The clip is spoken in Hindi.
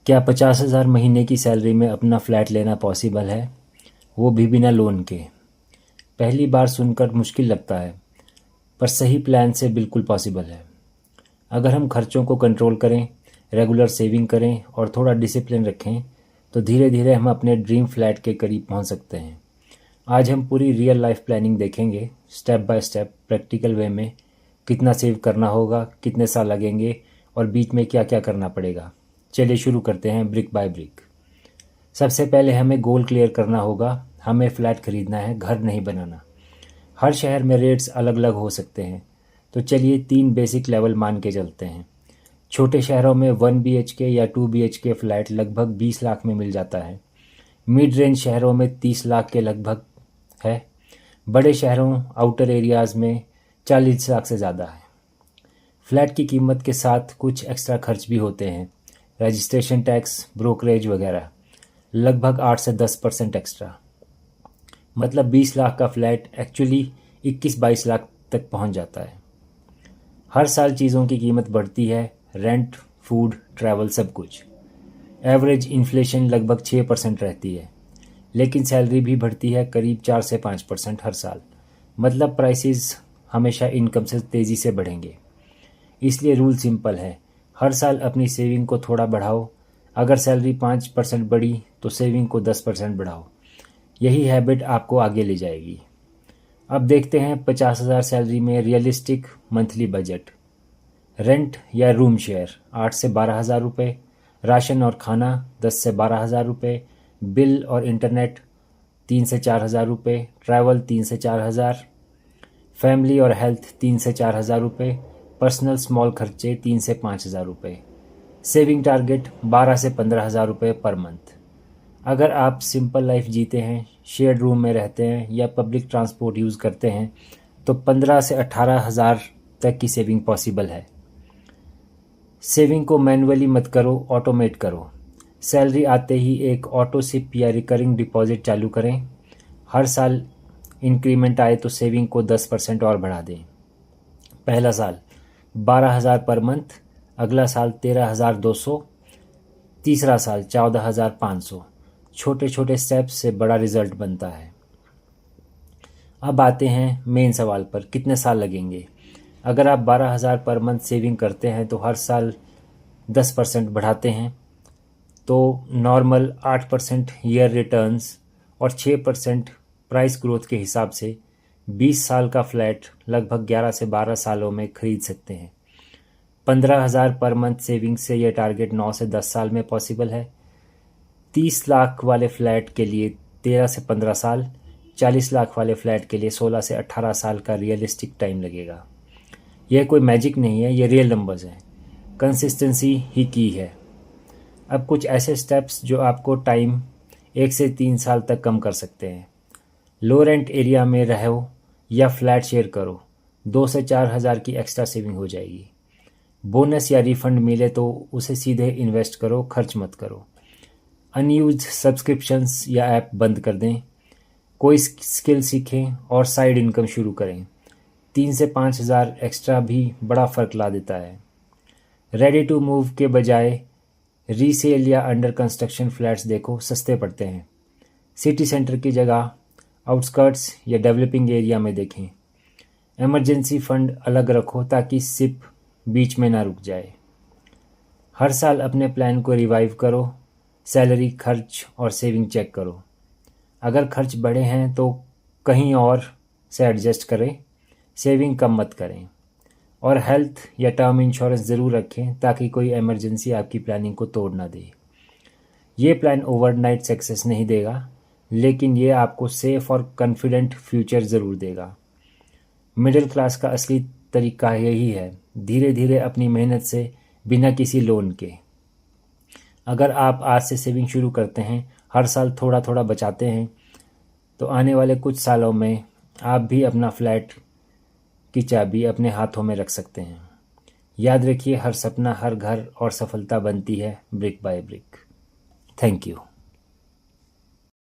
क्या 50,000 महीने की सैलरी में अपना फ्लैट लेना पॉसिबल है, वो भी बिना लोन के? पहली बार सुनकर मुश्किल लगता है, पर सही प्लान से बिल्कुल पॉसिबल है। अगर हम खर्चों को कंट्रोल करें, रेगुलर सेविंग करें और थोड़ा डिसिप्लिन रखें, तो धीरे धीरे हम अपने ड्रीम फ्लैट के करीब पहुंच सकते हैं। आज हम पूरी रियल लाइफ प्लानिंग देखेंगे, step by step, practical way में। कितना सेव करना होगा, कितने साल लगेंगे और बीच में क्या क्या करना पड़ेगा। चलिए शुरू करते हैं ब्रिक बाय ब्रिक। सबसे पहले हमें गोल क्लियर करना होगा। हमें फ्लैट खरीदना है, घर नहीं बनाना। हर शहर में रेट्स अलग अलग हो सकते हैं, तो चलिए 3 बेसिक लेवल मान के चलते हैं। छोटे शहरों में 1 BHK या 2 BHK फ्लैट लगभग 20 लाख में मिल जाता है। मिड रेंज शहरों में 30 लाख के लगभग है। बड़े शहरों, आउटर एरियाज़ में 40 लाख से ज़्यादा है। फ्लैट की कीमत के साथ कुछ एक्स्ट्रा खर्च भी होते हैं, रजिस्ट्रेशन टैक्स, ब्रोकरेज वगैरह, लगभग 8 से 10% एक्स्ट्रा। मतलब 20 लाख का फ्लैट एक्चुअली 21-22 लाख तक पहुंच जाता है। हर साल चीज़ों की कीमत बढ़ती है, रेंट, फूड, ट्रैवल, सब कुछ। एवरेज इन्फ्लेशन लगभग 6% रहती है, लेकिन सैलरी भी बढ़ती है करीब 4 से 5% हर साल। मतलब प्राइसेस हमेशा इनकम से तेज़ी से बढ़ेंगे। इसलिए रूल सिंपल है, हर साल अपनी सेविंग को थोड़ा बढ़ाओ। अगर सैलरी 5% बढ़ी तो सेविंग को 10% बढ़ाओ। यही हैबिट आपको आगे ले जाएगी। अब देखते हैं 50,000 सैलरी में रियलिस्टिक मंथली बजट। रेंट या रूम शेयर 8 से 12,000 रुपये, राशन और खाना 10 से 12,000 रुपये, बिल और इंटरनेट 3 से 4,000 रुपये, ट्रैवल 3 से 4,000, फैमिली और हेल्थ 3 से 4,000 रुपये, पर्सनल स्मॉल खर्चे 3 से 5,000 रुपये। सेविंग टारगेट 12 से 15,000 रुपये पर मंथ। अगर आप सिंपल लाइफ जीते हैं, शेयर्ड रूम में रहते हैं या पब्लिक ट्रांसपोर्ट यूज़ करते हैं, तो 15 से 18,000 तक की सेविंग पॉसिबल है। सेविंग को मैन्युअली मत करो, ऑटोमेट करो। सैलरी आते ही एक ऑटो सिप या रिकरिंग डिपॉजिट चालू करें। हर साल इंक्रीमेंट आए तो सेविंग को 10% और बढ़ा दें। पहला साल 12,000 पर मंथ, अगला साल 13,200, तीसरा साल 14,500। छोटे छोटे स्टेप्स से बड़ा रिजल्ट बनता है। अब आते हैं मेन सवाल पर, कितने साल लगेंगे। अगर आप 12,000 पर मंथ सेविंग करते हैं तो हर साल 10% बढ़ाते हैं, तो नॉर्मल 8% ईयर रिटर्न्स और 6% प्राइस ग्रोथ के हिसाब से 20 साल का फ्लैट लगभग 11 से 12 सालों में खरीद सकते हैं। 15,000 पर मंथ सेविंग से यह टारगेट 9 से 10 साल में पॉसिबल है। 30 लाख वाले फ्लैट के लिए 13 से 15 साल, 40 लाख वाले फ्लैट के लिए 16 से 18 साल का रियलिस्टिक टाइम लगेगा। यह कोई मैजिक नहीं है, ये रियल नंबर्स हैं। कंसिस्टेंसी ही की है। अब कुछ ऐसे स्टेप्स जो आपको टाइम 1 से 3 साल तक कम कर सकते हैं। लो रेंट एरिया में रहो या फ्लैट शेयर करो, 2 से 4,000 की एक्स्ट्रा सेविंग हो जाएगी। बोनस या रिफंड मिले तो उसे सीधे इन्वेस्ट करो, खर्च मत करो। अनयूज्ड सब्सक्रिप्शंस या ऐप बंद कर दें। कोई स्किल सीखें और साइड इनकम शुरू करें। 3 से 5,000 एक्स्ट्रा भी बड़ा फ़र्क ला देता है। रेडी टू मूव के बजाय रीसेल या अंडर कंस्ट्रक्शन फ्लैट्स देखो, सस्ते पड़ते हैं। सिटी सेंटर की जगह आउटस्कर्ट्स या डेवलपिंग एरिया में देखें। इमरजेंसी फंड अलग रखो ताकि सिप बीच में ना रुक जाए। हर साल अपने प्लान को रिवाइव करो, सैलरी, खर्च और सेविंग चेक करो। अगर खर्च बढ़े हैं तो कहीं और से एडजस्ट करें, सेविंग कम मत करें। और हेल्थ या टर्म इंश्योरेंस ज़रूर रखें ताकि कोई इमरजेंसी आपकी प्लानिंग को तोड़ ना दे। ये प्लान ओवरनाइट सक्सेस नहीं देगा, लेकिन ये आपको सेफ और कॉन्फिडेंट फ्यूचर ज़रूर देगा। मिडिल क्लास का असली तरीका यही है, धीरे धीरे अपनी मेहनत से, बिना किसी लोन के। अगर आप आज से सेविंग शुरू करते हैं, हर साल थोड़ा थोड़ा बचाते हैं, तो आने वाले कुछ सालों में आप भी अपना फ्लैट की चाबी अपने हाथों में रख सकते हैं। याद रखिए, हर सपना, हर घर और सफलता बनती है brick by brick. Thank you.